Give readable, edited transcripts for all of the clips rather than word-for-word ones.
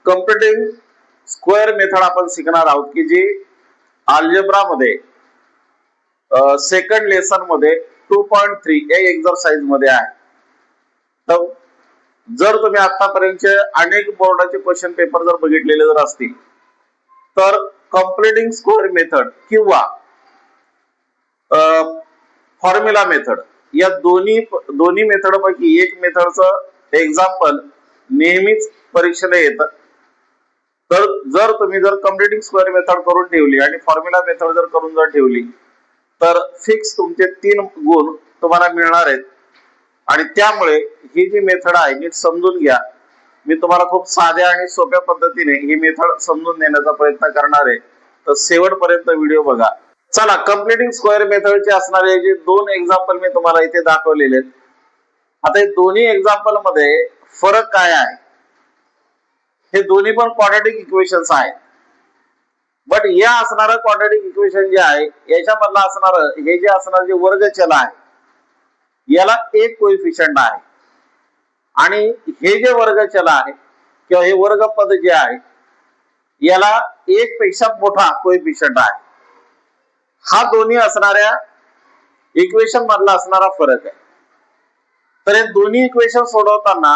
Computing square method आपण शिकणार आहोत की जी अल्जेब्रा मध्ये सेकंड लेसन मध्ये 2.3 या एक्सरसाइज मध्ये आहे. तर जर तुम्ही आतापर्यंतचे अनेक बोर्डाचे क्वेश्चन पेपर जर बघितलेले जर असतील तर कम्प्युटिंग स्क्वेअर मेथड किंवा फॉर्म्युला मेथड या दोन्ही मेथड पैकी एक मेथडचं एक्झाम्पल नेहमीच परीक्षेला येतं. तर जर तुम्ही कम्प्युटिंग स्क्वेअर मेथड करून ठेवली आणि फॉर्म्युला मेथड जर करून जर ठेवली तर फिक्स तुमचे 3 गुण तुम्हाला मिळणार आहेत. आणि त्यामुळे ही जी मेथड आहे नीट समजून घ्या. मी तुम्हाला खूप साध्या आणि सोप्या पद्धतीने ही मेथड समजून देण्याचा प्रयत्न करणार आहे. तर शेवटपर्यंत व्हिडिओ बघा. चला, कम्प्युटिंग स्क्वेअर मेथडचे असणारे जे 2 एक्झाम्पल मी तुम्हाला इथे दाखवलेले आहेत. आता हे दोन्ही एक्झाम्पल मध्ये फरक काय आहे? हे दोन्ही पण क्वाड्रॅटिक इक्वेशन्स आहेत. बट या असणारं क्वाड्रॅटिक इक्वेशन जे आहे याच्यामधलं असणारं हे जे असणार जे वर्ग चल आहे याला एक कोएफिशियंट आहे आणि हे जे वर्ग चल आहे किंवा हे वर्ग पद जे आहे याला एक पेक्षा मोठा कोएफिशियंट आहे. हा दोन्ही असणाऱ्या इक्वेशन मधला असणारा फरक आहे. तर हे दोन्ही इक्वेशन सोडवताना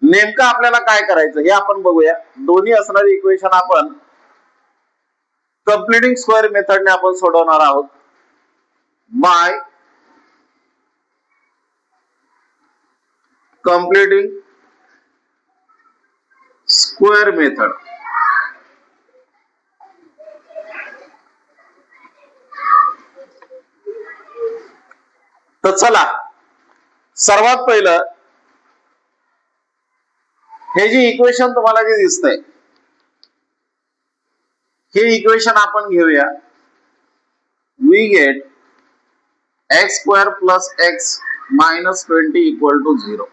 नेमकं आपल्याला काय करायचं हे आपण बघूया. दोन्ही असणारी इक्वेशन आपण कम्प्युटिंग स्क्वेअर मेथडने आपण सोडवणार आहोत बाय कम्प्युटिंग स्क्वेअर मेथड. तर चला, सर्वात पहिलं हे जे इक्वेशन तुम्हाला जे दिसतंय हे इक्वेशन आपण घेऊया. We get x square plus x minus 20 equal to 0.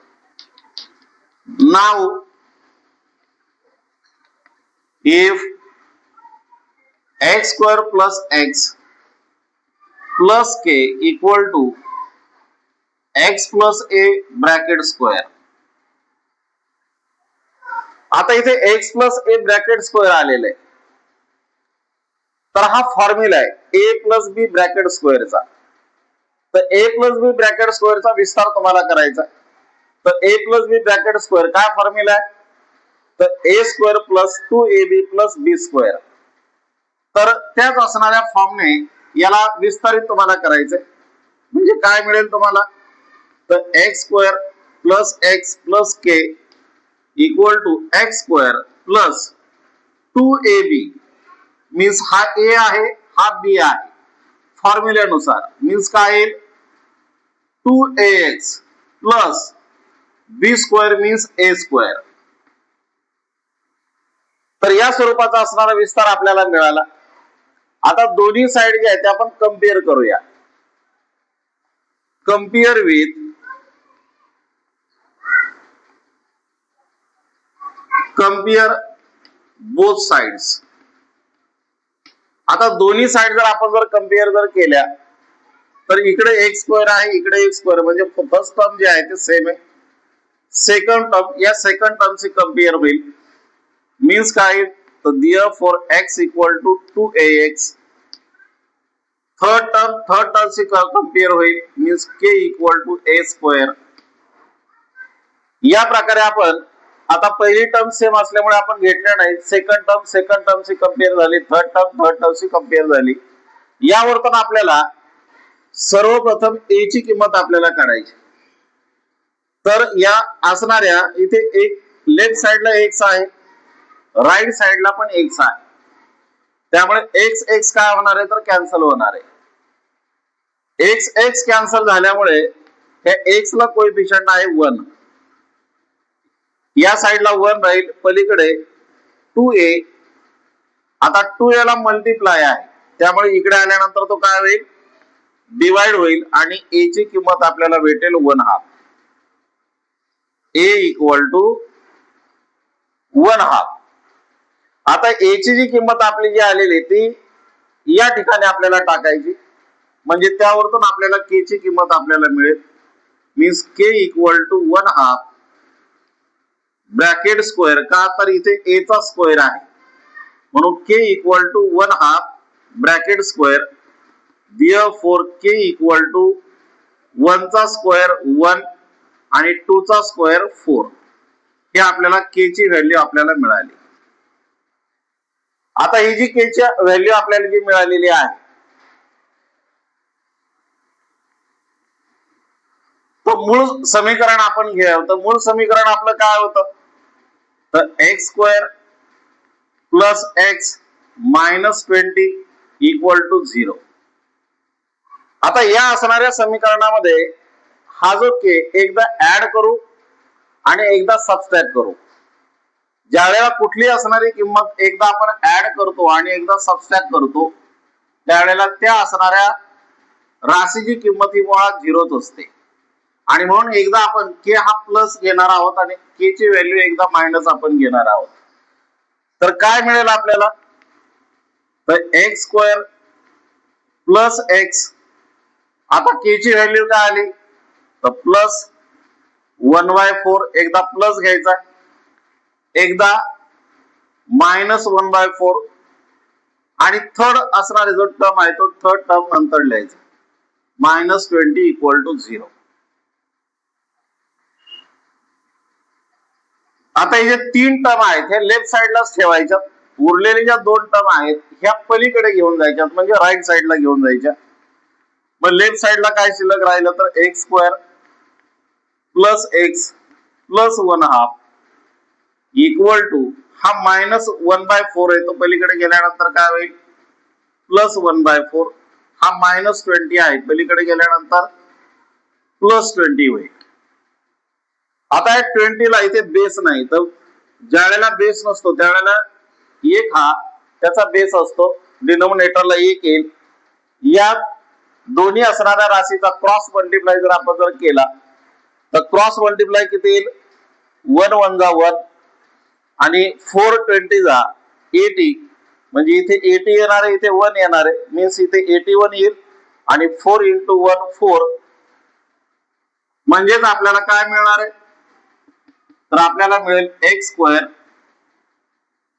Now if x square plus x plus k equal to x plus a bracket square. आता इथे x plus a bracket square आलेलं आहे. तर हा फॉर्म्युला आहे a plus b bracket square चा. तर a plus b bracket square चा विस्तार तुम्हाला करायचा. तर a plus b bracket square काय फॉर्म्युला आहे? तर a square plus 2ab plus b square. तर त्याच असणाऱ्या फॉर्मने याला विस्तारित तुम्हाला करायचंय. म्हणजे काय मिळेल तुम्हाला? तर x square plus x plus k equal to x square plus 2ab means हा a आहे हा b आहे. फॉर्म्युल्यानुसार मीन्स काय येईल? 2ax plus b square means a square. तर या स्वरूपाचा असणारा विस्तार आपल्याला मिळाला. आता दोन्ही साइड जे आहे ते आपण कम्पेअर करूया. Compare with compare both sides. आता दोन्ही साइड जर आपण कम्पेअर केल्या तर इकडे x स्क्वेअर आहे इकडे x स्क्वेअर म्हणजे फर्स्ट टर्म जे आहे ते सेम आहे. सेकंड टर्म या सेकंड टर्मची कम्पेअर होईल. मीन्स काय? तर therefore x equal to 2ax. Third टर्मची कम्पेअर होईल. Means k equal to a square. या प्रकारे आपण आता पहिली टर्म सेम असल्यामुळे आपण घेतल्या नाही. सेकंड टर्मची कम्पेअर झाली. थर्ड टर्मची कम्पेअर झाली. यावरतून आपल्याला सर्वप्रथम a ची किंमत आपल्याला काढायची. तर या असणाऱ्या इथे एक लेफ्ट साइडला x आहे राइट साइडला पण x आहे. त्यामुळे x काय होणार आहे तर कॅन्सल होणार आहे. x कॅन्सल झाल्यामुळे हे x ला कोएफिशियंट आहे 1. या साइडला 1 राहील. पलीकडे 2a. आता 2a ला मल्टिप्लाय आहे त्यामुळे इकडे आल्यानंतर तो काय होईल? डिवाइड होईल आणि a ची किंमत आपल्याला भेटेल 1/2. a equal to 1/2. आता a ची जी किंमत आपली जी आलेली ती या ठिकाणी आपल्याला टाकायची. म्हणजे त्यावरतून आपल्याला k ची किंमत आपल्याला मिळेल. Means k equal to 1/2 bracket square, का तर इथे ए चा स्क्वेअर आहे म्हणून k equal to 1/2 bracket square, therefore k equal to 1 चा स्क्वेअर 1 आणि 2 चा स्क्वेअर 4. हे आपल्याला k ची व्हॅल्यू आपल्याला मिळाली. आता ही जी k ची व्हॅल्यू आपल्याला जी मिळालेली आहे तो मूळ समीकरण आपण घेऊया. तर मूळ समीकरण आपलं काय होतं, तर x square plus x minus 20 equal to 0. आता या असणाऱ्या समीकरणामध्ये हा जो k एकदा ऍड करू आणि एकदा सबट्रॅक्ट करू. ज्यावेळेला कुठली असणारी किंमत एकदा आपण ऍड करतो आणि एकदा सबट्रॅक्ट करतो त्यावेळेला त्या असणाऱ्या राशीची किंमत ही मुळात झिरोच असते आणि म्हणून एकदा आपण k हा प्लस घेणार आहोत आणि k ची व्हॅल्यू एकदा मायनस आपण घेणार आहोत. तर काय मिळेल आपल्याला, तर एक्स स्क्वेअर प्लस एक्स, आता k ची व्हॅल्यू काय आली तर प्लस 1/4, एकदा प्लस घ्यायचा एकदा मायनस 1/4 आणि थर्ड असणारे जो टर्म आहे तो थर्ड टर्म नंतर लिहायचा मायनस 20 इक्वल टू 0. आता हे जे 3 टर्म आहेत हे लेफ्ट साइडलाच ठेवायच्या, उरलेल्या ज्या 2 टर्म आहेत ह्या पलीकडे घेऊन जायच्या म्हणजे राईट साइडला घेऊन जायच्या. मग लेफ्ट साइडला काय शिल्लक राहिलं तर x square plus x plus 1/2 equal to हा मायनस 1/4 आहे तो पलीकडे गेल्यानंतर काय होईल प्लस 1/4, हा मायनस 20 आहे पलीकडे गेल्यानंतर प्लस 20 होईल. आता 20 ला इथे बेस नाही, तर ज्या वेळेला बेस नसतो त्यावेळेला एक हा त्याचा बेस असतो, डिनोमिनेटरला 1 येईल. या दोन्ही असणाऱ्या राशीचा क्रॉस मल्टिप्लाय जर आपण जर केला तर क्रॉस मल्टिप्लाय किती येईल 1 1 जा 1 आणि 4 20 जा 80, म्हणजे इथे 80 येणार आहे इथे 1 येणार आहे, मीन्स इथे 81 येईल आणि 4 इंटू 1 4, म्हणजेच आपल्याला काय मिळणार आहे तर आपल्याला मिळेल x square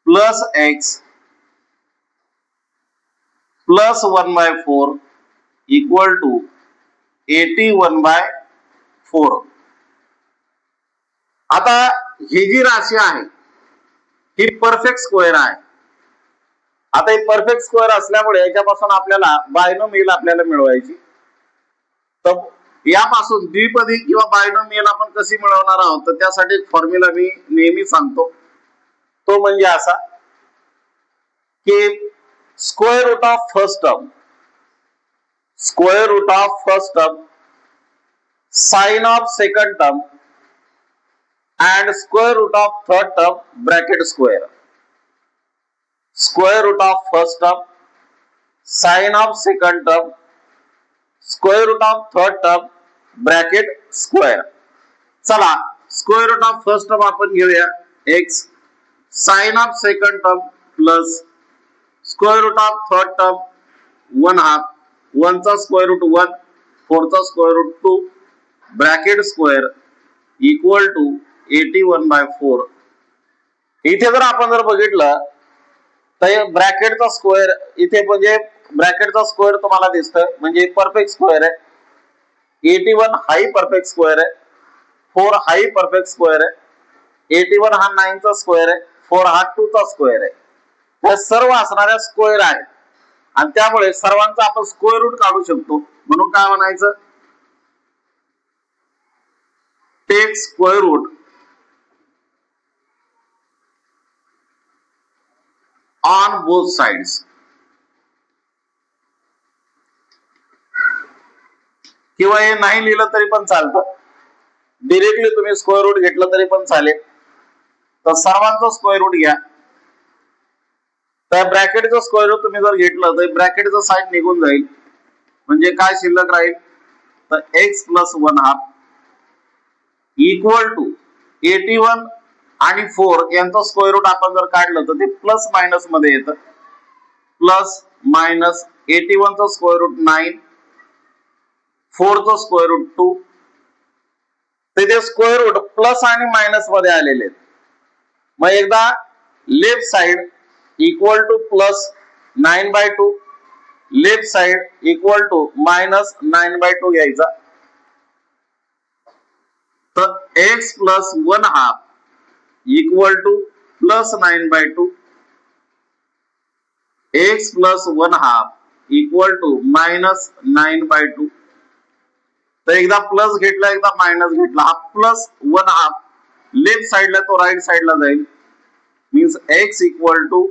plus x plus 1/4 equal to 81/4. आता ही जी राशी आहे ही परफेक्ट स्क्वेअर आहे. आता ही परफेक्ट स्क्वेअर असल्यामुळे याच्यापासून आपल्याला बायनोमियल आपल्याला मिळवायची. तर यापासून द्विपदी किंवा बायनोमियल आपण कशी मिळवणार आहोत तर त्यासाठी एक फॉर्म्युला मी नेहमी सांगतो, तो म्हणजे असा की square root of first term, square root of first term, sign of second term and square root of third term bracket square. Square root of first term, sine of second term, square root of third term bracket square. चला square root of first term आपण घेऊया x, sine of second term plus square root of third term 1/2, 1 चा square root 1, 4 चा square root 2 bracket square equal to 81/4. इथे जर आपण जर बघितलं तर ब्रॅकेटचा स्क्वेअर इथे म्हणजे ब्रॅकेटचा स्क्वेअर तुम्हाला दिसतोय म्हणजे परफेक्ट स्क्वेअर आहे. 81 हाही परफेक्ट स्क्वेअर आहे, 4 हाही परफेक्ट स्क्वेअर आहे, 81 हा 9 चा स्क्वेअर आहे, 4 हा 2 चा स्क्वेअर आहे. हे सर्व असणाऱ्या स्क्वेअर आहेत आणि त्यामुळे सर्वांचा आपण स्क्वेअर रूट काढू शकतो. म्हणून काय म्हणायचं, take square root on both sides. किंवा हे नाही लिहिलं तरी पण चालतं, डिरेक्टली तुम्ही स्क्वेअर रूट घेतलं तरी पण चालेल. तर सर्वांचं स्क्वेअर रूट घ्या. तर ब्रॅकेटचं स्क्वेअर रूट तुम्ही जर घेतलं तर ब्रॅकेटचं साईड निघून जाईल म्हणजे काय शिल्लक राहील तर एक्स प्लस 1/2 इक्वल टू 81 आणि 4 यांचं स्क्वेअर रूट आपण जर काढलं तर ते प्लस मायनस मध्ये येतं. प्लस मायनस 81 चं स्क्वेअर रूट 9, 4 चं स्क्वेअर रूट 2, ते स्क्वेअर रूट प्लस आणि मायनस मध्ये आलेले आहेत. मग एकदा left side equal to plus 9/2, left side equal to minus 9/2 घ्यायचा. तर x plus 1/2 equal to plus 9/2, x plus 1/2 equal to minus 9/2. तर एकदा प्लस घेतला एकदा मायनस घेतला. हा प्लस 1/2 लेफ्ट साइडला तो राईट साइडला जाईल. Means x equal to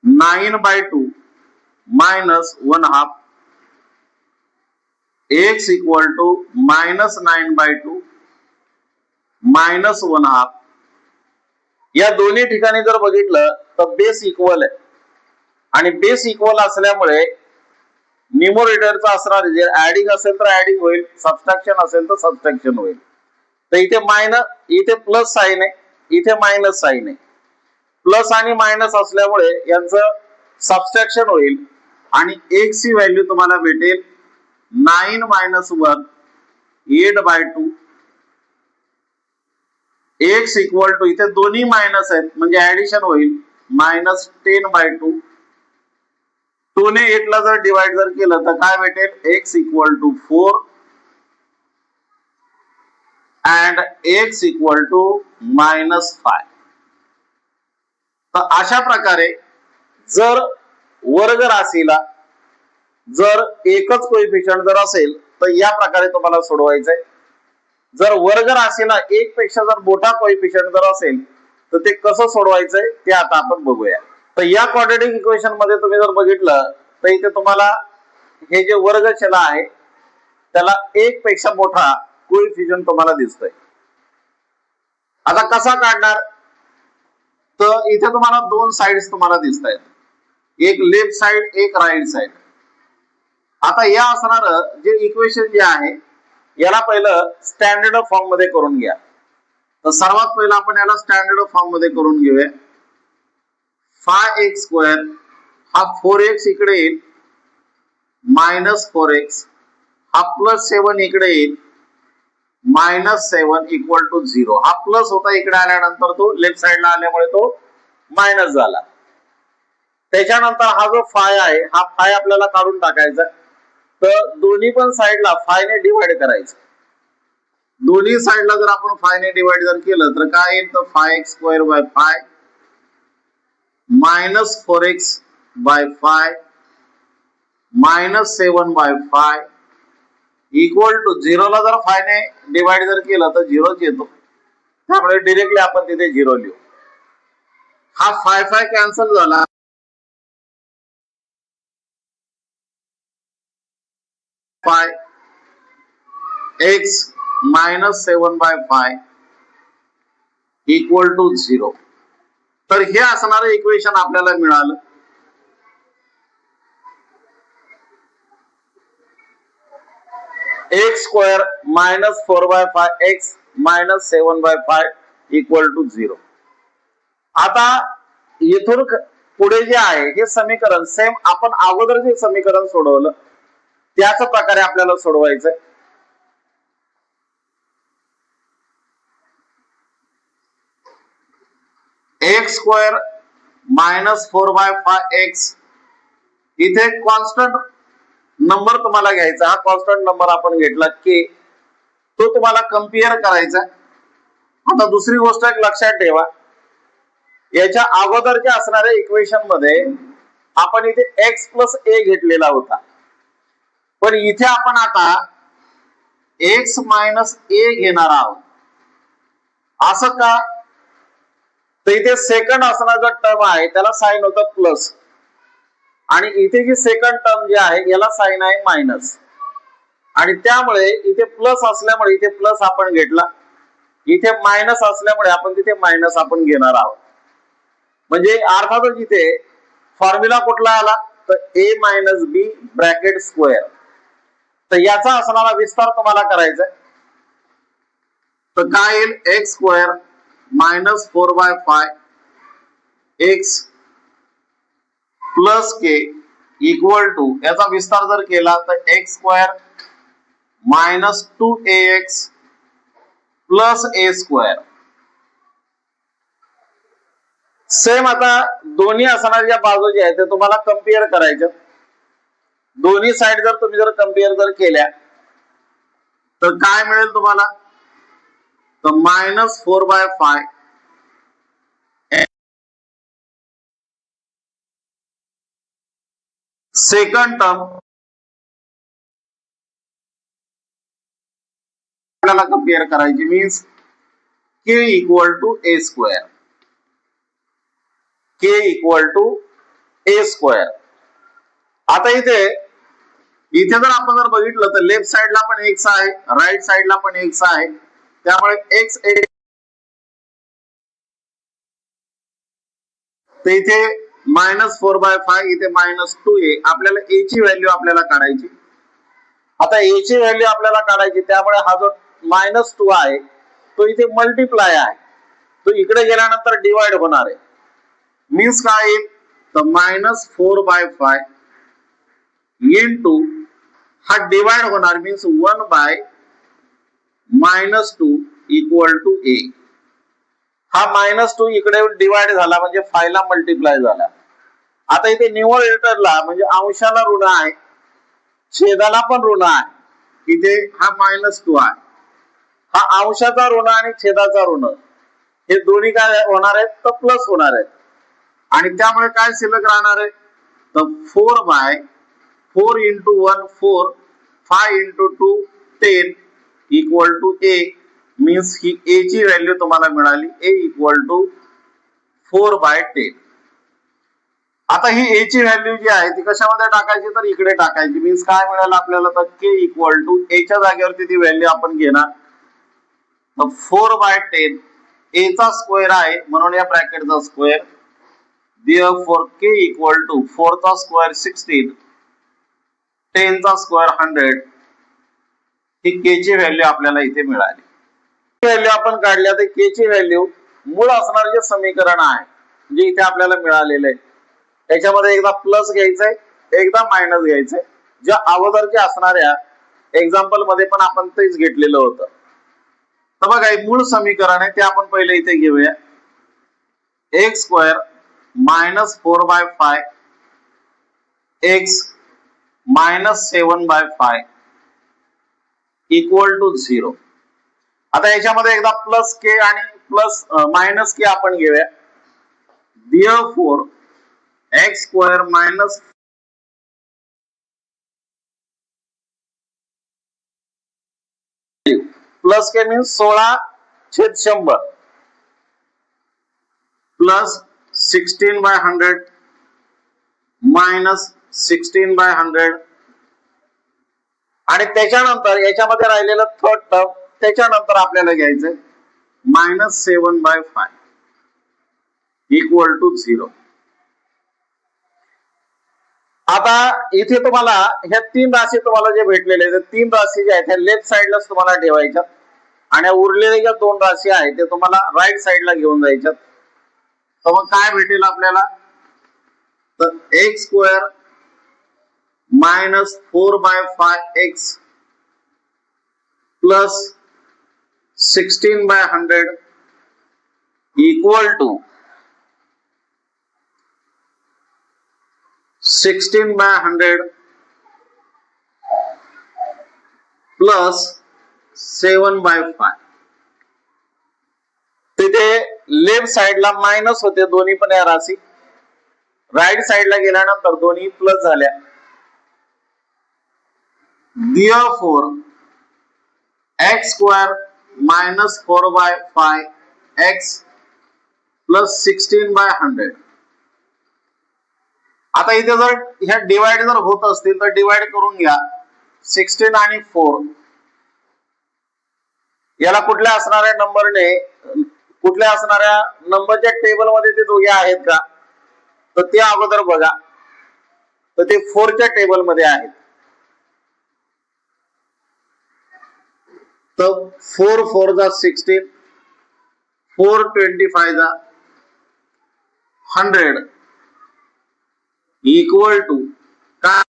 9/2 minus 1/2, x equal to minus 9/2 minus 1/2. या दोन्ही ठिकाणी जर बघितलं तर बेस इक्वल आहे आणि बेस इक्वल असल्यामुळे न्यूमरेटरचा असणार जे ऍडिंग असेल तर ऍडिंग होईल, सबट्रॅक्शन असेल तर सबट्रॅक्शन होईल. तर इथे इथे प्लस साइन आहे, इथे मायनस साइन आहे. प्लस आणि मायनस असल्यामुळे यांचं सबट्रॅक्शन होईल आणि एक्स ची व्हॅल्यू तुम्हाला भेटेल 9 - 1 8/2. एक्स इक्वल टू इथे दोन्ही मायनस आहेत म्हणजे ऍडिशन होईल मायनस 10/2. 2 ने 8 ला जर डिवाइड जर केलं तर काय भेटेल x equal to 4 and x equal to -5. तर अशा प्रकारे जर वर्ग राशीला जर एकच कोएफिशियंट जर असेल तर या प्रकारे तुम्हाला सोडवायचंय. जर वर्ग राशीला एक पेक्षा जर मोठा कोएफिशियंट जर असेल तर ते कसं सोडवायचंय ते आता आपण बघूया. तर या क्वाड्रॅटिक इक्वेशन मध्ये तुम्ही जर बघितलं तर इथे तुम्हाला हे जे वर्गचल आहे त्याला एक पेक्षा मोठा कोएफिशियंट तुम्हाला दिसतोय. आता कसा काढणार तर इथे तुम्हाला दोन साइड्स तुम्हाला दिसत आहेत, एक लेफ्ट साइड एक राईट साइड. आता या असणार जे इक्वेशन जे आहे याला पहिलं स्टँडर्ड फॉर्म मध्ये करून घ्या. तर सर्वात पहिलं आपण याला स्टँडर्ड फॉर्म मध्ये करून घेऊया. 5x² हा 4x इकडे येईल -4x, हा +7 इकडे येईल -7 इक्वल टू 0. हा प्लस होता इकडे आल्यानंतर तो लेफ्ट साइडला आल्यामुळे तो मायनस झाला. त्याच्यानंतर हा जो फाय आहे हा फाय आपल्याला काढून टाकायचा. तर दोन्ही पण साइडला फाय ने डिवाइड करायचं. दोन्ही साइडला जर आपण फाय ने डिवाइड जर केलं तर काय येईल तर 5x² -4x/5 -7/5 इक्वल टू 0 ला जर 5 ने डिवाइड जर केलं तर 0च येतो. त्यामुळे डायरेक्टली आपण तिथे 0 लिहू. हा 5 कॅन्सल झाला. x -7/5 equal to 0. तर हे असणारं इक्वेशन आपल्याला मिळालं. x² -4/5 x -7/5 equal to 0. आता येथून पुढे जे आहे हे समीकरण सेम आपण अगोदर जे समीकरण सोडवलं त्याच प्रकारे आपल्याला सोडवायचंय. x² -4/5x इथे कॉन्स्टंट नंबर तुम्हाला घ्यायचा. हा कॉन्स्टंट नंबर आपण घेतला k, तो तुम्हाला कम्पेअर करायचा. आता दुसरी गोष्ट एक लक्षात ठेवा, याच्या अगोदरच्या असणाऱ्या इक्वेशन मध्ये आपण इथे x + a घेतलेला होता, पण इथे आपण आता x - a घेणार आहोत. असं का तर इथे सेकंड असणारा टर्म आहे त्याला साइन होतं प्लस आणि इथे जी सेकंड टर्म जी आहे याला साइन आहे मायनस. आणि त्यामुळे इथे प्लस असल्यामुळे इथे प्लस आपण घेतला, इथे मायनस असल्यामुळे आपण तिथे मायनस आपण घेणार आहोत. म्हणजे अर्थातच इथे फॉर्म्युला कुठला आला तर a - b ब्रॅकेट स्क्वेअर. तर याचा असणारा विस्तार तुम्हाला करायचा आहे. तर काय येईल x² -4/5 x + k equal to याचा विस्तार जर केला तर x² -2ax + a². सेम आता दोन्ही असणाऱ्या बाजू ज्या आहेत ते तुम्हाला कम्पेअर करायच्या. दोन्ही साइड जर तुम्ही कम्पेअर केल्या तर काय मिळेल तुम्हाला, तर -4/5 सेकंड टर्म आपल्याला कम्पेअर करायची, means k equal to a square. k equal to a square. आता इथे जर आपण बघितलं तर लेफ्ट साइडला पण x आहे, राइट साइडला पण x आहे, त्यामुळे x तर इथे -4/5 इथे -2a. आपल्याला a ची व्हॅल्यू आपल्याला काढायची. आता a ची व्हॅल्यू आपल्याला काढायची, त्यामुळे हा जो -2 आहे तो इथे मल्टिप्लाय आहे, तो इकडे गेल्यानंतर डिवाइड होणार आहे. मीन्स काय येईल, तर -4/5 इंटू हा डिवाइड होणार, मीन्स 1/-2 इक्वल टू a. हा -2 इकडे डिवाइड झाला म्हणजे 5 ला मल्टिप्लाय झाला. आता इथे न्यूमरेटरला म्हणजे अंशाला ऋण आहे, छेदाला पण ऋण आहे. इथे हा -2 आहे, हा अंशाचा ऋण आणि छेदाचा ऋण हे दोन्ही काय होणार आहेत, तर प्लस होणार आहेत. आणि त्यामुळे काय शिल्लक राहणार आहे, तर 4/4 into 1 4, 5 into 2 10 equal to a. Means ही a ची व्हॅल्यू तुम्हाला मिळाली, a इक्वल टू 4/10. आता ही a ची व्हॅल्यू जी आहे ती कशामध्ये टाकायची, तर इकडे टाकायची. मीन्स काय मिळालं आपल्याला, तर k इक्वल टू a च्या जागेवरती ती व्हॅल्यू आपण घेणार, तर 4/10. a चा स्क्वेअर आहे म्हणून या ब्रॅकेटचा square. Therefore k equal to 4 चा स्क्वेअर 16, 10 चा स्क्वेअर 100. ही k ची व्हॅल्यू आपल्याला इथे मिळाली. व्हॅल्यू आपण काढल्या तर k ची व्हॅल्यू मूळ असणारे जे समीकरण आहे जे इथे आपल्याला मिळालेलं आहे त्याच्यामध्ये एकदा प्लस घ्यायचंय, एकदा मायनस घ्यायचंय. ज्या अगोदरच्या असणाऱ्या एक्झाम्पल मध्ये पण आपण तेच घेतलेलं होतं. तर बघा मूळ समीकरण आहे ते आपण पहिले इथे घेऊया. x square -4/5 x -7/5 equal to 0. आता याच्यामध्ये एकदा प्लस k आणि प्लस मायनस k आपण घेऊया. Therefore x square minus plus k means 16/100 plus 16/100 minus 16/100. आणि त्याच्यानंतर याच्यामध्ये राहिलेलं थर्ड टर्म त्याच्यानंतर आपल्याला घ्यायचंय -7/5 इक्वल टू 0. आता इथे तुम्हाला ह्या तीन राशी तुम्हाला जे भेटलेले आहेत, तीन राशी ज्या आहेत ह्या लेफ्ट साइडलाच तुम्हाला ठेवायच्या आणि उरलेल्या ज्या दोन राशी आहेत ते तुम्हाला राइट साइडला घेऊन जायच्यात. तर मग काय भेटेल आपल्याला, तर x square -4/5x plus 16/100 equal to 16/100 plus 7/5. तिथे लेफ्ट साइडला मायनस होते दोन्ही पण या राशी, राइट साइडला गेल्यानंतर दोन्ही प्लस झाल्या. Therefore x square -4/5x plus 16/100. आता इथे जर ह्या डिवाइड जर होत असतील तर डिवाइड करून घ्या. 16 आणि 4 याला कुठल्या असणाऱ्या नंबरने, कुठल्या असणाऱ्या नंबरच्या टेबल मध्ये ते दोघे आहेत का, तर ते अगोदर बघा. तर ते 4 च्या टेबल मध्ये आहेत. तर 4 4 जा 16, 4 25 जा 100 इक्वल टू काय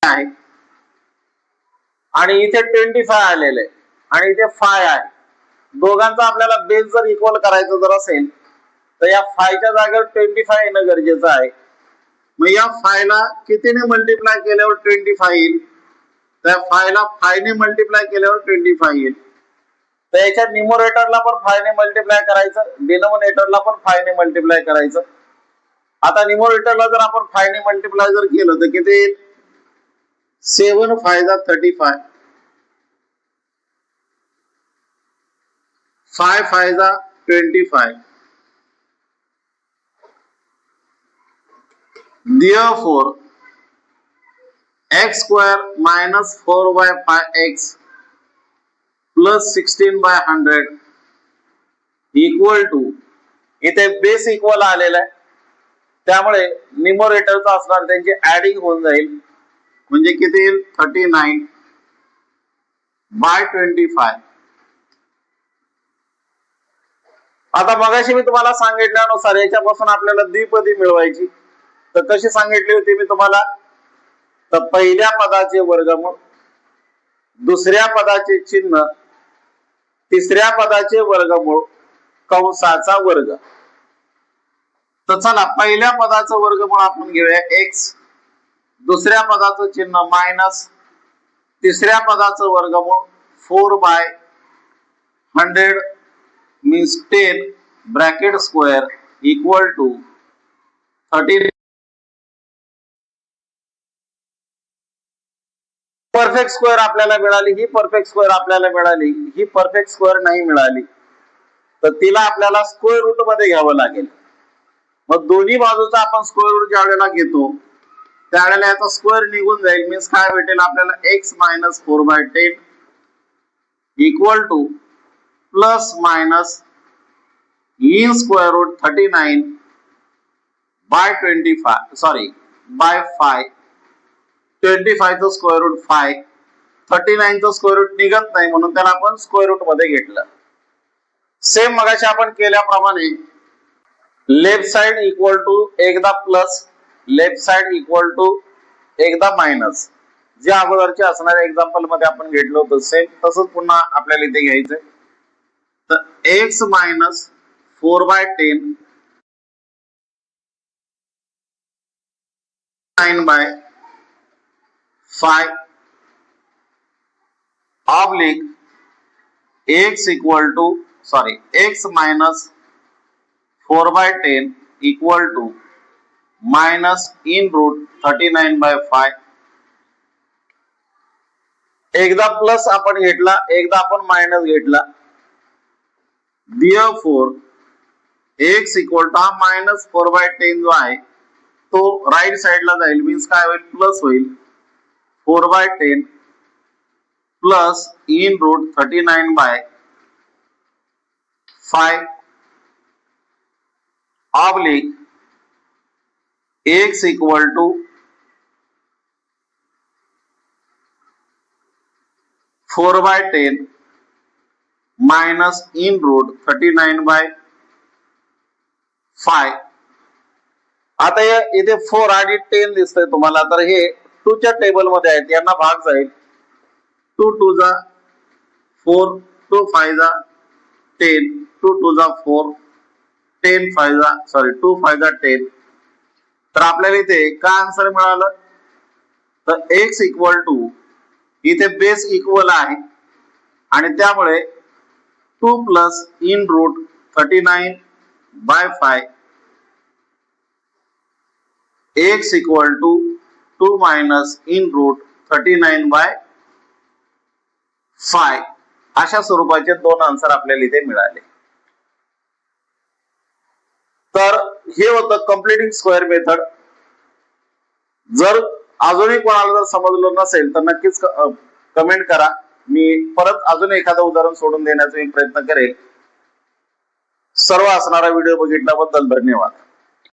आहे, आणि इथे 25 आलेले आणि इथे 5 आहे. दोघांचा आपल्याला बेस जर इक्वल करायचं जर असेल तर या फायच्या जागेवर 25 येणं गरजेचं आहे. मग या फायला कितीने मल्टिप्लाय केल्यावर 25 येईल? त्या फायला फायने मल्टिप्लाय केल्यावर 25 येईल. तर याच्या न्यूमरेटरला पण फायने मल्टिप्लाय करायचं, डिनोमिनेटरला पण फायने मल्टिप्लाय करायचं. आता न्यूमरेटरला जर आपण फायने मल्टिप्लाय जर केलं तर किती येईल? 7 फायदा 35, 5 फायदा 25. Therefore, x square minus 4 by 5x plus 16 by 100 equal to, इथे बेस इक्वल आलेला आहे त्यामुळे न्यूमरेटरचा असणार त्यांची ऍडिंग होऊन जाईल, म्हणजे किती येईल? 39 by 25. आता मगाशी मी तुम्हाला सांगितल्यानुसार याच्यापासून आपल्याला द्विपदी मिळवायची. तर कशी सांगितली होती मी तुम्हाला? तर पहिल्या पदाचे वर्गमूळ, दुसऱ्या पदाचे चिन्ह, तिसऱ्या पदाचे वर्गमूळ, कंसाचा वर्ग. तर चला पहिल्या पदाचं वर्गमूळ आपण घेऊया x, दुसऱ्या पदाचं चिन्ह मायनस, तिसऱ्या पदाचं वर्गमूळ 4 by 100 means 10 bracket square equal to 30. Perfect square आपल्याला मिळाली, ही परफेक्ट स्क्वेअर आपल्याला मिळाली, ही परफेक्ट स्क्वेअर नाही मिळाली तर तिला आपल्याला स्क्वेअर रूट मध्ये घ्यावं लागेल. मग दोन्ही बाजूचा आपण स्क्वेअर रूट ज्या वेळेला घेतो त्यावेळेला याचा स्क्वेअर निघून जाईल, मीन्स काय भेटेल आपल्याला? x minus 4 by 10 equal to plus minus in square root 39 by 25, sorry by 5. 25 चं स्क्वेअर रूट 5, 39 चं स्क्वेअर रूट निघत नाही म्हणून त्याला आपण स्क्वेअर रूट मध्ये घेतलं. सेम मगाशी आपण केल्याप्रमाणे लेफ्ट साइड इक्वल टू एकदा plus, left side equal to एकदा मायनस, जे अगोदरच्या असणाऱ्या एक्झाम्पल मध्ये आपण घेतलं होतं सेम तसंच पुन्हा आपल्याला इथे घ्यायचंय. तर x minus 4 by 10 9 by 5 oblique x equal to, sorry, x minus 4 by 10 equal to minus in root 39 by 5. एकदा प्लस आपण घेतला, एकदा आपण मायनस घेतला. Therefore x equal to minus 4 by 10 जो आहे तो राईट साइडला जाईल, मीन्स काय होईल? प्लस होईल 4 by 10 plus in root 39 by 5 oblique x equal to 4 by 10 minus in root 39 by 5. आता इथे 4 आणि 10 दिसतंय तुम्हाला, तर हे 2 च्या टेबल मध्ये आहेत, यांना भाग जाईल. 2 2 जा 4, 2 5 जा 10, 2 2 जा 4, 10 5 जा, सॉरी 2 5 जा 10. तर आपल्याला इथे काय आन्सर मिळालं? तर x इक्वल टू, इथे बेस इक्वल आहे आणि त्यामुळे 2 plus in root 39 by 5 x equal to 2 minus in root 39 by 5. अशा स्वरूपाचे दोन आन्सर आपल्याला इथे मिळाले. तर हे होतं कम्प्लिटिंग स्क्वेअर मेथड. जर अजूनही कोणाला जर समजलं नसेल तर नक्कीच कमेंट करा, मी परत अजून एखादं उदाहरण सोडून देण्याचा प्रयत्न करेल. सर्व असणारा व्हिडिओ बघितल्याबद्दल धन्यवाद.